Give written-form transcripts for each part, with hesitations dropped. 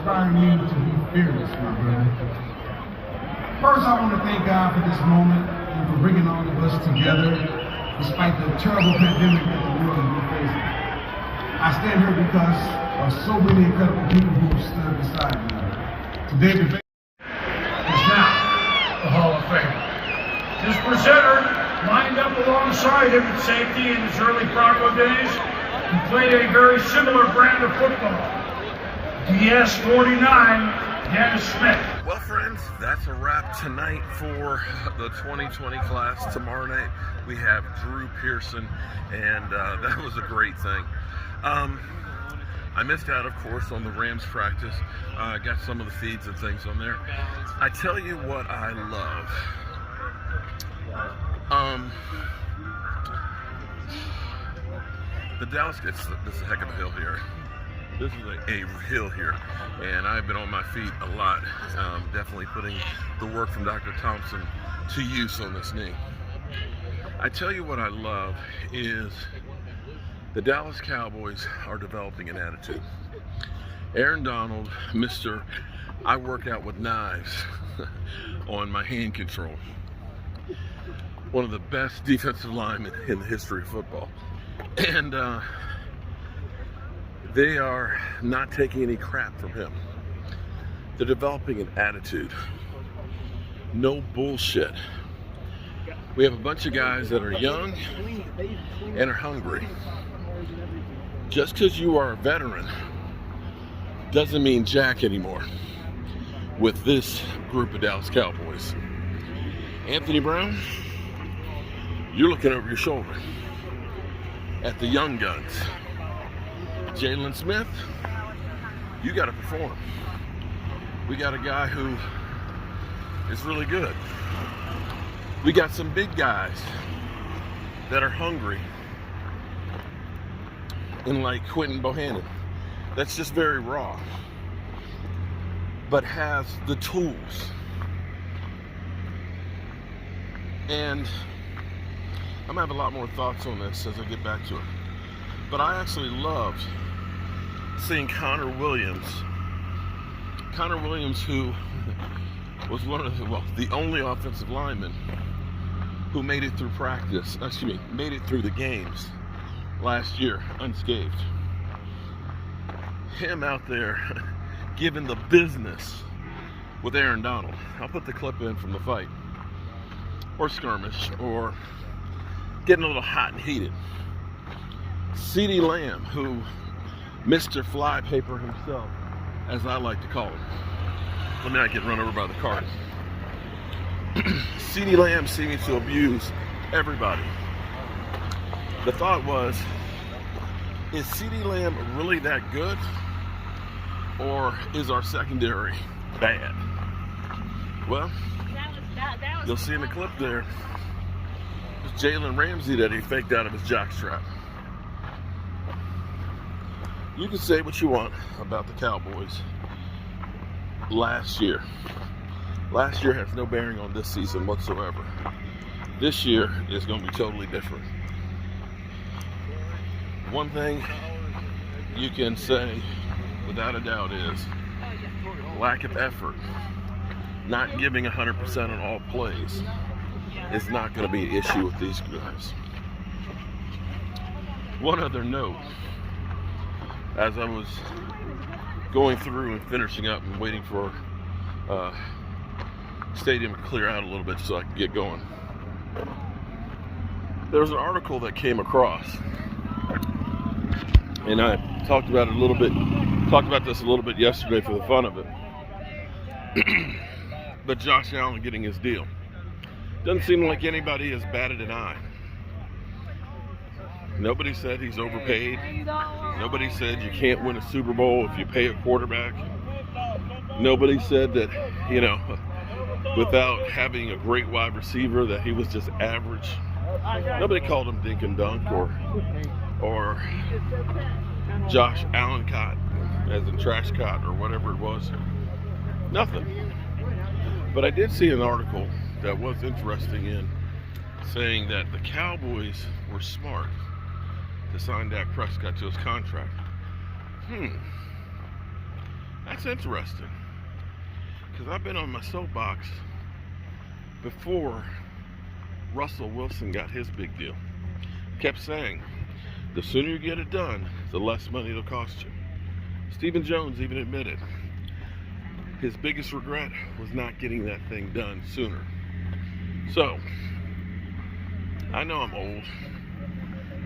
inspiring me to be fearless, my brother. First, I want to thank God for this moment and for bringing all of us together despite the terrible pandemic that the world has been facing. I stand here because of so many incredible people who have stood beside me. Today, the is now the Hall of Fame. His presenter lined up alongside him at safety in his early Bronco days. He played a very similar brand of football. DS-49, Dennis Smith. Well, friends, that's a wrap tonight for the 2020 class. Tomorrow night we have Drew Pearson, and that was a great thing. I missed out, of course, on the Rams practice. I got some of the feeds and things on there. I tell you what I love. The Dallas, this is a heck of a hill here. This is a hill here, and I've been on my feet a lot, definitely putting the work from Dr. Thompson to use on this knee. I tell you what I love is the Dallas Cowboys are developing an attitude. Aaron Donald, Mr. I work out with knives on my hand control. One of the best defensive linemen in the history of football. And they are not taking any crap from him. They're developing an attitude. No bullshit. We have a bunch of guys that are young and are hungry. Just because you are a veteran doesn't mean jack anymore with this group of Dallas Cowboys. Anthony Brown, you're looking over your shoulder at the young guns. Jalen Smith, you got to perform. We got a guy who is really good. We got some big guys that are hungry, and like Quentin Bohannon, that's just very raw, but has the tools. And I'm gonna have a lot more thoughts on this as I get back to it. But I actually loved seeing Connor Williams. Connor Williams, who was one of the only offensive lineman who made it through practice, made it through the games last year unscathed. Him out there giving the business with Aaron Donald. I'll put the clip in from the fight, or skirmish, or getting a little hot and heated. CeeDee Lamb, who Mr. Flypaper himself, as I like to call him. Let me not get run over by the car. CeeDee Lamb seems to abuse everybody. The thought was, is CeeDee Lamb really that good? Or is our secondary bad? Well, you'll see in the clip there, it's Jalen Ramsey that he faked out of his jockstrap. You can say what you want about the Cowboys last year. Last year has no bearing on this season whatsoever. This year is going to be totally different. One thing you can say without a doubt is lack of effort, not giving 100% on all plays is not going to be an issue with these guys. One other note, as I was going through and finishing up and waiting for stadium to clear out a little bit so I could get going, there was an article that came across, and I talked about this a little bit yesterday for the fun of it. But Josh Allen getting his deal. Doesn't seem like anybody has batted an eye. Nobody said he's overpaid. Nobody said you can't win a Super Bowl if you pay a quarterback. Nobody said that, without having a great wide receiver, that he was just average. Nobody called him dink and dunk or Josh Allen caught, as in trash caught or whatever it was. Nothing. But I did see an article that was interesting in saying that the Cowboys were smart to sign Dak Prescott to his contract. That's interesting, because I've been on my soapbox before Russell Wilson got his big deal. Kept saying, the sooner you get it done, the less money it'll cost you. Stephen Jones even admitted his biggest regret was not getting that thing done sooner. So, I know I'm old.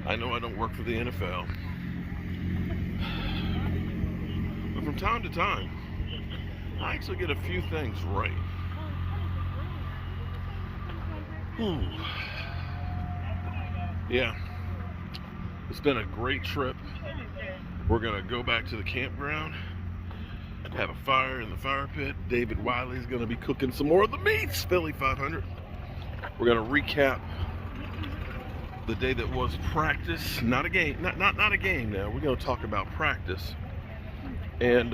I know I don't work for the NFL. But from time to time, I actually get a few things right. Yeah, it's been a great trip. We're gonna go back to the campground, have a fire in the fire pit. David Wiley's gonna be cooking some more of the meats, Philly 500. We're gonna recap the day that was practice, not a game, not a game now. We're gonna talk about practice, and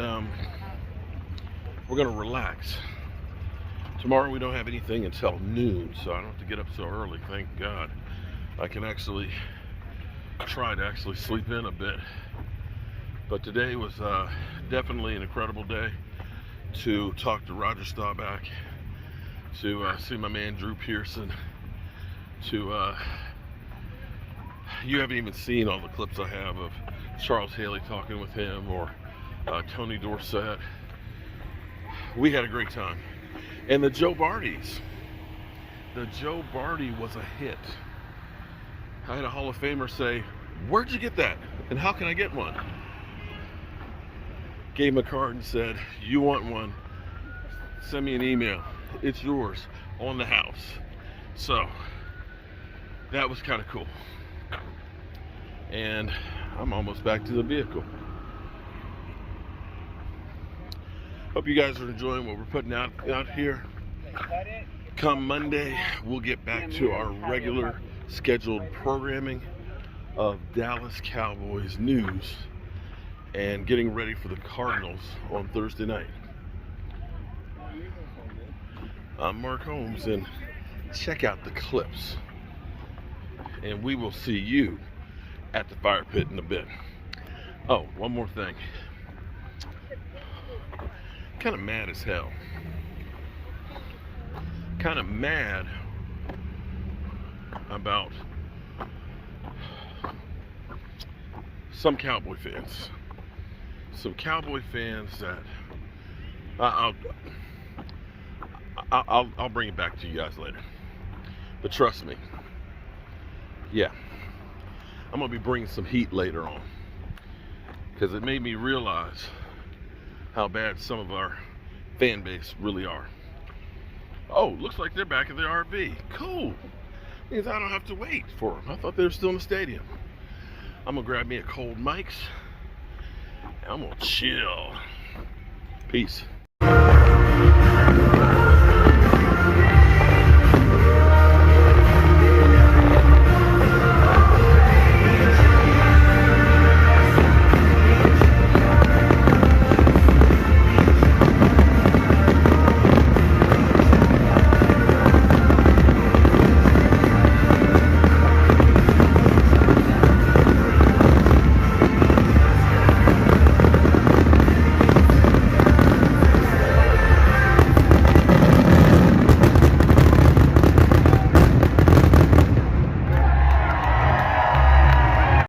we're gonna relax. Tomorrow we don't have anything until noon, so I don't have to get up so early, thank God. I can actually try to sleep in a bit. But today was definitely an incredible day to talk to Roger Staubach, to see my man Drew Pearson, to you haven't even seen all the clips I have of Charles Haley talking with him, or Tony Dorsett. We had a great time. And the Joe Bardys. The Joe Bardy was a hit. I had a Hall of Famer say, "Where'd you get that? And how can I get one?" Gave him a card and said, "You want one? Send me an email. It's yours on the house." So that was kind of cool. And I'm almost back to the vehicle. Hope you guys are enjoying what we're putting out here. Come Monday, we'll get back to our regular scheduled programming of Dallas Cowboys news and getting ready for the Cardinals on Thursday night. I'm Mark Holmes, and check out the clips. And we will see you at the fire pit in a bit. Oh, one more thing. Kind of mad as hell. Kind of mad about some Cowboy fans. Some Cowboy fans that I'll bring it back to you guys later. But trust me, yeah, I'm gonna be bringing some heat later on, because it made me realize how bad some of our fan base really are. Oh, looks like they're back at the RV. Cool. Means I don't have to wait for them. I thought they were still in the stadium. I'm gonna grab me a cold Mike's, and I'm gonna chill. Peace.